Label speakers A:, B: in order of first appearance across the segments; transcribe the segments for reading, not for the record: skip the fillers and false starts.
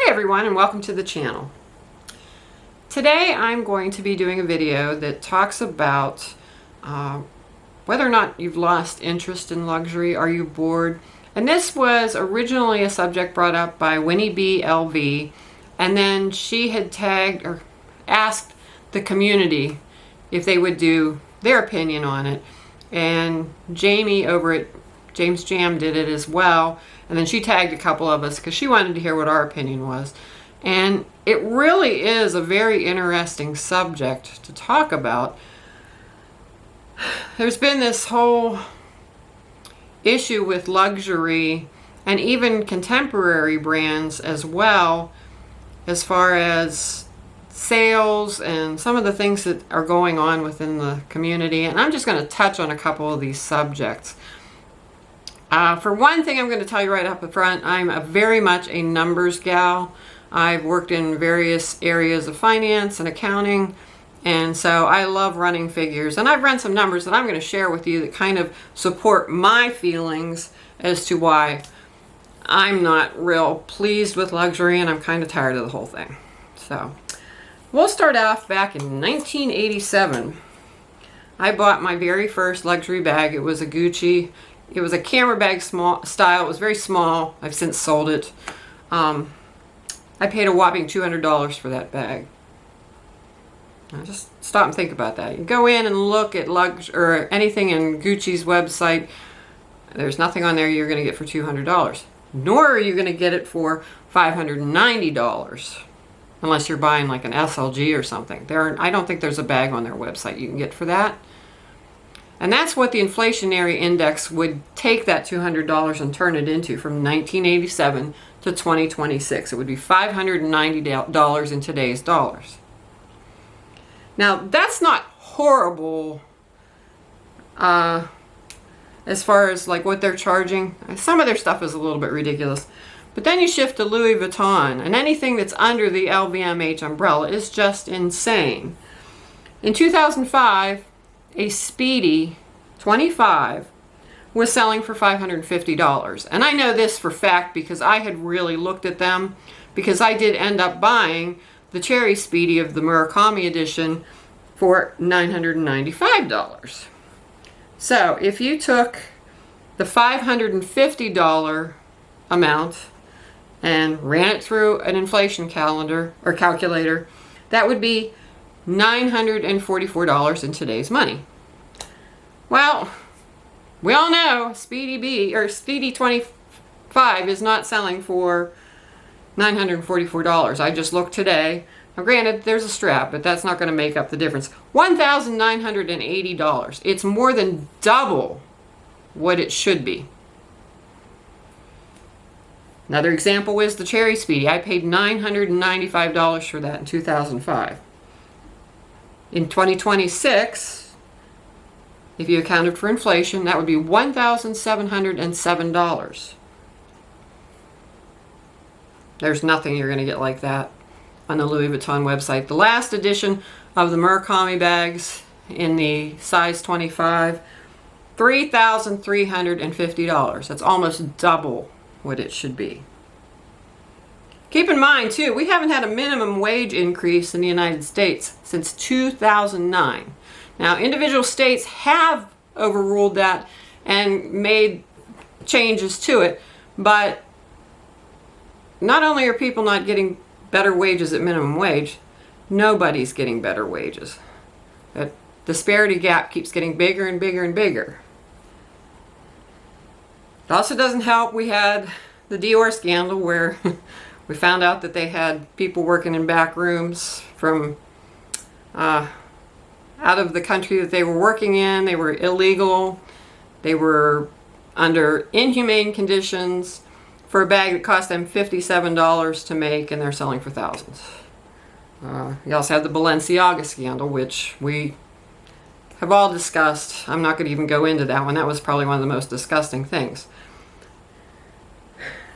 A: everyone, and welcome to the channel. Today I'm going to be doing a video that talks about whether or not you've lost interest in luxury. Are you bored? And this was originally a subject brought up by Winnie LV, and then she had tagged or asked the community if they would do their opinion on it, and Jamie over at James Jam did it as well, and then she tagged a couple of us because she wanted to hear what our opinion was. And it really is a very interesting subject to talk about. There's been this whole issue with luxury and even contemporary brands as well, as far as sales and some of the things that are going on within the community. And I'm just going to touch on a couple of these subjects. For one thing, I'm going to tell you right up front, I'm very much a numbers gal. I've worked in various areas of finance and accounting, and so I love running figures. And I've run some numbers that I'm going to share with you that kind of support my feelings as to why I'm not real pleased with luxury, and I'm kind of tired of the whole thing. So we'll start off back in 1987. I bought my very first luxury bag. It was a Gucci. It was a camera bag style. It was very small. I've since sold it. I paid a whopping $200 for that bag. Now just stop and think about that. You go in and look at or anything in Gucci's website. There's nothing on there you're going to get for $200. Nor are you going to get it for $590, unless you're buying like an SLG or something. I don't think there's a bag on their website you can get for that. And that's what the inflationary index would take that $200 and turn it into from 1987 to 2026. It would be $590 in today's dollars. Now, that's not horrible as far as like what they're charging. Some of their stuff is a little bit ridiculous. But then you shift to Louis Vuitton, and anything that's under the LVMH umbrella is just insane. In 2005, a Speedy 25 was selling for $550. And I know this for fact because I had really looked at them, because I did end up buying the Cherry Speedy of the Murakami edition for $995. So if you took the $550 amount and ran it through an inflation calendar or calculator, that would be $944 in today's money. Well, we all know Speedy 25 is not selling for $944. I just looked today. Now granted, there's a strap, but that's not going to make up the difference. $1,980. It's more than double what it should be. Another example is the Cherry Speedy. I paid $995 for that in 2005. In 2026, if you accounted for inflation, that would be $1,707. There's nothing you're going to get like that on the Louis Vuitton website. The last edition of the Murakami bags in the size 25, $3,350. That's almost double what it should be. Keep in mind, too, we haven't had a minimum wage increase in the United States since 2009. Now, individual states have overruled that and made changes to it, but not only are people not getting better wages at minimum wage, nobody's getting better wages. That disparity gap keeps getting bigger and bigger and bigger. It also doesn't help we had the Dior scandal where we found out that they had people working in back rooms from out of the country that they were working in. They were illegal. They were under inhumane conditions for a bag that cost them $57 to make, and they're selling for thousands. You also have the Balenciaga scandal, which we have all discussed. I'm not going to even go into that one. That was probably one of the most disgusting things.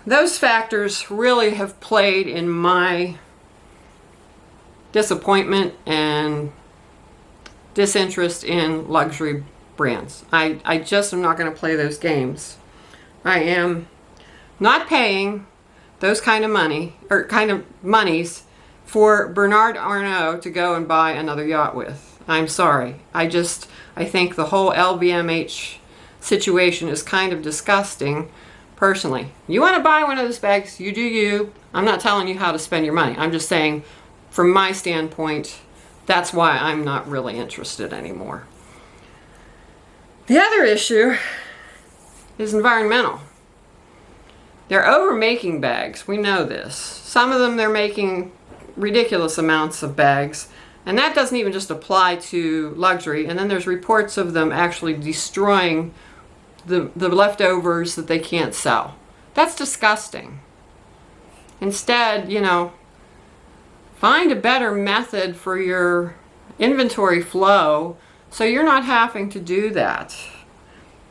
A: Those factors really have played in my disappointment and disinterest in luxury brands. I just am not going to play those games. I am not paying those kind of money, or kind of monies, for Bernard Arnault to go and buy another yacht with. I'm sorry. I think the whole LVMH situation is kind of disgusting, personally. You want to buy one of those bags, you do you. I'm not telling you how to spend your money. I'm just saying, from my standpoint, that's why I'm not really interested anymore. The other issue is environmental. They're over-making bags. We know this. Some of them, they're making ridiculous amounts of bags, and that doesn't even just apply to luxury. And then there's reports of them actually destroying the leftovers that they can't sell. That's disgusting. Instead, you know, find a better method for your inventory flow so you're not having to do that.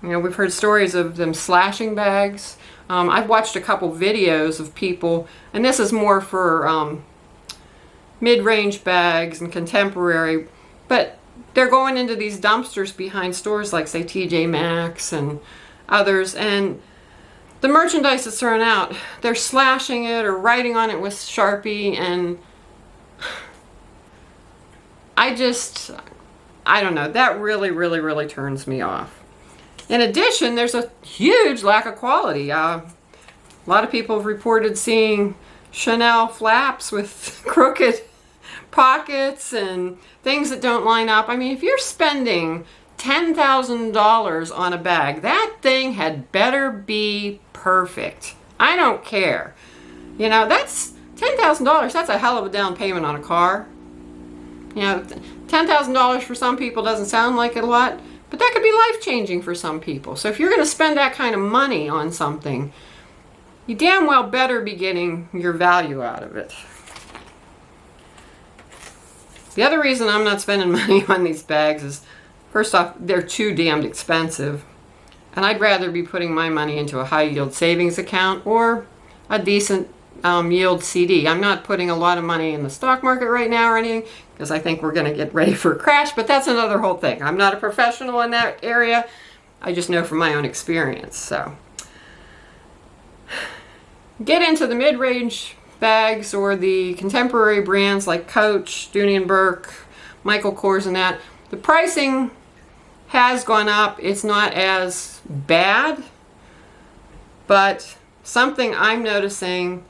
A: You know, we've heard stories of them slashing bags. I've watched a couple videos of people, and this is more for mid-range bags and contemporary, but they're going into these dumpsters behind stores like, say, TJ Maxx and others, and the merchandise that's thrown out, they're slashing it or writing on it with Sharpie, and I don't know, that really turns me off. In addition, there's a huge lack of quality. A lot of people have reported seeing Chanel flaps with crooked pockets and things that don't line up. I mean, if you're spending $10,000 on a bag, that thing had better be perfect. I don't care. You know, that's $10,000. That's a hell of a down payment on a car. You know, $10,000 for some people doesn't sound like a lot, but that could be life-changing for some people. So if you're going to spend that kind of money on something, you damn well better be getting your value out of it. The other reason I'm not spending money on these bags is, first off, they're too damned expensive. And I'd rather be putting my money into a high-yield savings account or a decent yield CD. I'm not putting a lot of money in the stock market right now or anything, because I think we're going to get ready for a crash, but that's another whole thing. I'm not a professional in that area. I just know from my own experience. So get into the mid-range bags or the contemporary brands like Coach, Dooney & Burke, Michael Kors, and that. The pricing has gone up. It's not as bad, but something I'm noticing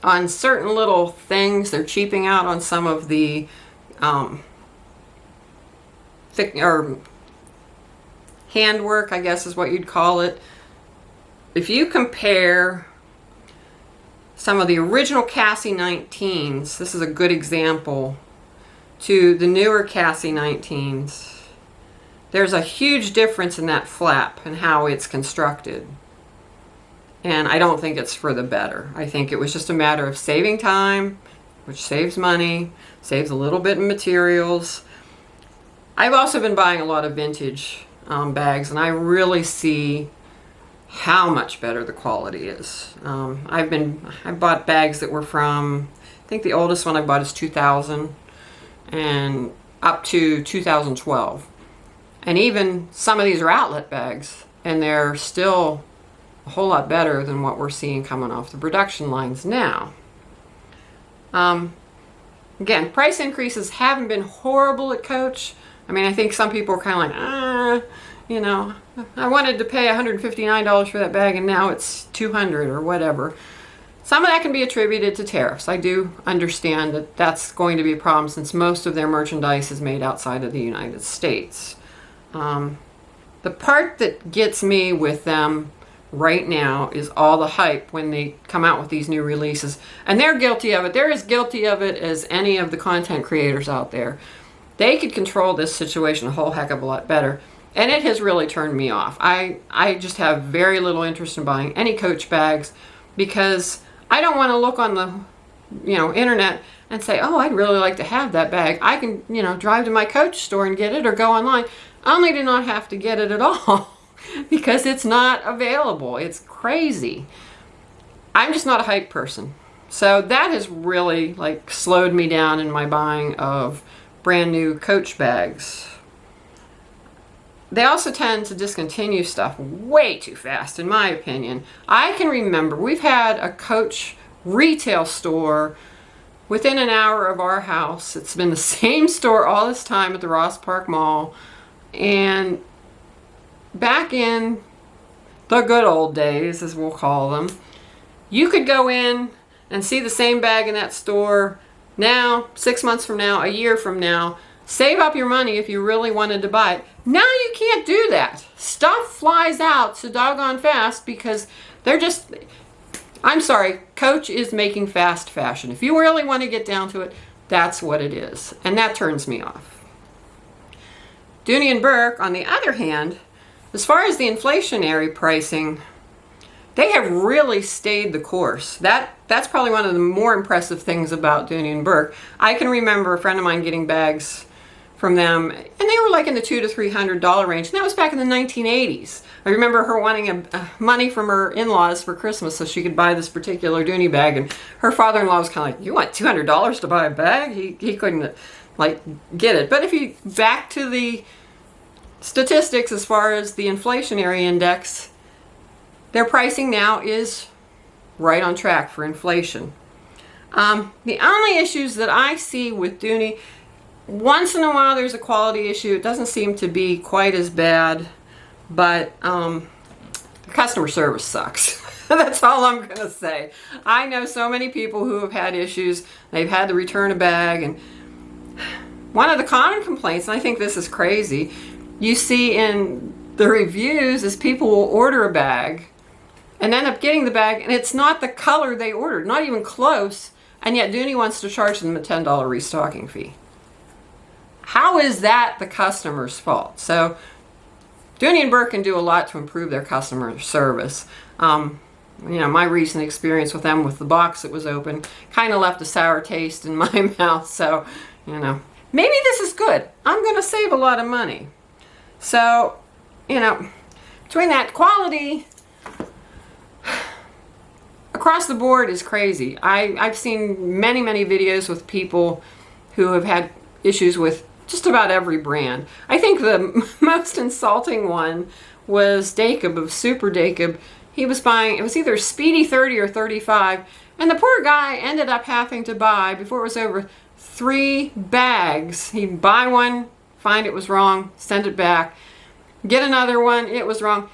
A: on certain little things, they're cheaping out on some of the thick or handwork, I guess is what you'd call it. If you compare some of the original Cassie 19s, this is a good example, to the newer Cassie 19s, there's a huge difference in that flap and how it's constructed. And I don't think it's for the better. I think it was just a matter of saving time, which saves money, saves a little bit in materials. I've also been buying a lot of vintage bags, and I really see how much better the quality is. I bought bags that were from, I think the oldest one I bought is 2000 and up to 2012. And even some of these are outlet bags, and they're still a whole lot better than what we're seeing coming off the production lines now. Again, price increases haven't been horrible at Coach. I mean, I think some people are kind of like, you know, I wanted to pay $159 for that bag and now it's $200 or whatever. Some of that can be attributed to tariffs. I do understand that that's going to be a problem since most of their merchandise is made outside of the United States. The part that gets me with them right now is all the hype when they come out with these new releases. And they're guilty of it. They're as guilty of it as any of the content creators out there. They could control this situation a whole heck of a lot better. And it has really turned me off. I just have very little interest in buying any Coach bags because I don't want to look on the internet and say, oh, I'd really like to have that bag. I can drive to my Coach store and get it or go online, only to not have to get it at all. Because it's not available. It's crazy. I'm just not a hype person. So that has really slowed me down in my buying of brand new Coach bags. they also tend to discontinue stuff way too fast, in my opinion. I can remember we've had a Coach retail store within an hour of our house. It's been the same store all this time at the Ross Park Mall. And back in the good old days, as we'll call them, you could go in and see the same bag in that store now, 6 months from now, a year from now, save up your money if you really wanted to buy it. Now you can't do that. Stuff flies out so doggone fast because they're just, I'm sorry, Coach is making fast fashion. If you really want to get down to it, that's what it is. And that turns me off. Dooney and Burke, on the other hand, as far as the inflationary pricing, they have really stayed the course. That's probably one of the more impressive things about Dooney and Burke. I can remember a friend of mine getting bags from them, and they were like in the $200 to $300 range, and that was back in the 1980s. I remember her wanting money from her in-laws for Christmas so she could buy this particular Dooney bag, and her father-in-law was kind of like, "You want $200 to buy a bag?" He couldn't like get it. But if you back to the statistics as far as the inflationary index, their pricing now is right on track for inflation. The only issues that I see with Dooney, once in a while there's a quality issue. It doesn't seem to be quite as bad, but the customer service sucks. That's all I'm going to say. I know so many people who have had issues. They've had to return a bag, and one of the common complaints, and I think this is crazy, you see in the reviews is people will order a bag and end up getting the bag, and it's not the color they ordered, not even close, and yet Dooney wants to charge them a $10 restocking fee. How is that the customer's fault? So Dooney and Burke can do a lot to improve their customer service. My recent experience with them with the box that was open kind of left a sour taste in my mouth. So, maybe this is good. I'm going to save a lot of money. So, between that quality across the board is crazy. I've seen many videos with people who have had issues with just about every brand. I think the most insulting one was Jacob of Super Jacob. He was buying, it was either Speedy 30 or 35, and the poor guy ended up having to buy, before it was over, 3 bags. He'd buy one, find it was wrong, send it back, get another one, it was wrong.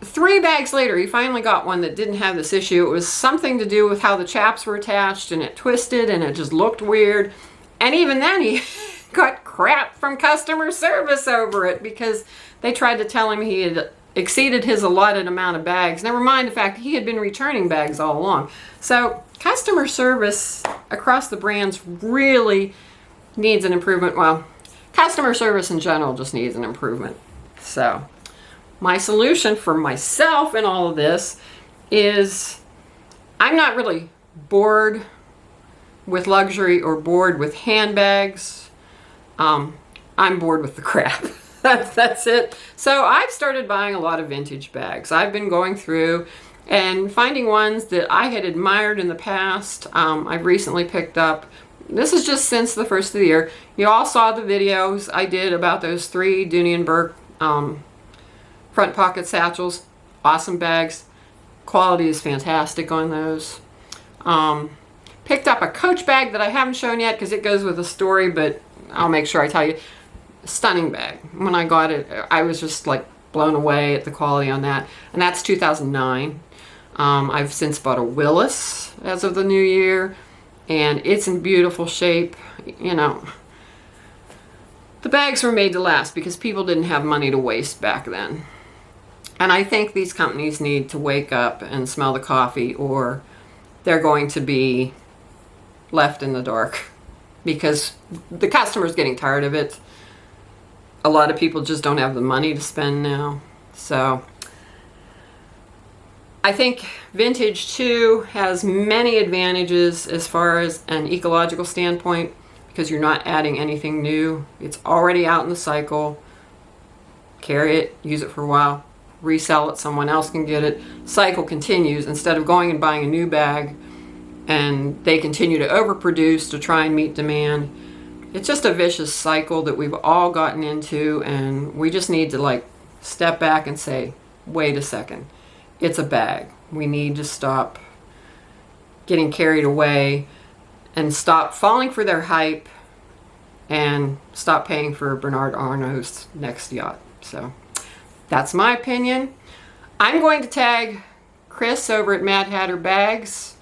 A: 3 bags later, he finally got one that didn't have this issue. It was something to do with how the chaps were attached, and it twisted, and it just looked weird. And even then, he got crap from customer service over it because they tried to tell him he had exceeded his allotted amount of bags. Never mind the fact that he had been returning bags all along. So customer service across the brands really needs an improvement. Well, customer service in general just needs an improvement. So my solution for myself in all of this is I'm not really bored with luxury or bored with handbags. I'm bored with the crap. That's it. So I've started buying a lot of vintage bags. I've been going through and finding ones that I had admired in the past. I've recently picked up, this is just since the first of the year. You all saw the videos I did about those 3 Dooney and Burke front pocket satchels. Awesome bags. Quality is fantastic on those. Picked up a Coach bag that I haven't shown yet because it goes with a story, but I'll make sure I tell you. Stunning bag. When I got it, I was just like blown away at the quality on that. And that's 2009. I've since bought a Willis as of the new year, and it's in beautiful shape. The bags were made to last because people didn't have money to waste back then. And I think these companies need to wake up and smell the coffee, or they're going to be left in the dark because the customer's getting tired of it. A lot of people just don't have the money to spend now. So I think vintage too has many advantages as far as an ecological standpoint because you're not adding anything new. It's already out in the cycle. Carry it, use it for a while, resell it, someone else can get it. Cycle continues instead of going and buying a new bag and they continue to overproduce to try and meet demand. it's just a vicious cycle that we've all gotten into, and we just need to like step back and say, wait a second, it's a bag. We need to stop getting carried away and stop falling for their hype and stop paying for Bernard Arnault's next yacht. So that's my opinion. I'm going to tag Chris over at Mad Hatter Bags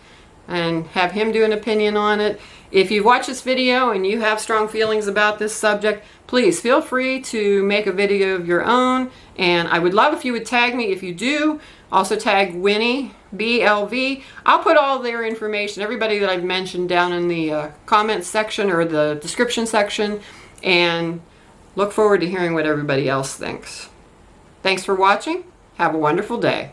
A: and have him do an opinion on it. If you watch this video and you have strong feelings about this subject, please feel free to make a video of your own, and I would love if you would tag me. If you do, also tag Winnie, BLV. I'll put all their information, everybody that I've mentioned, down in the comments section or the description section, and look forward to hearing what everybody else thinks. Thanks for watching. Have a wonderful day.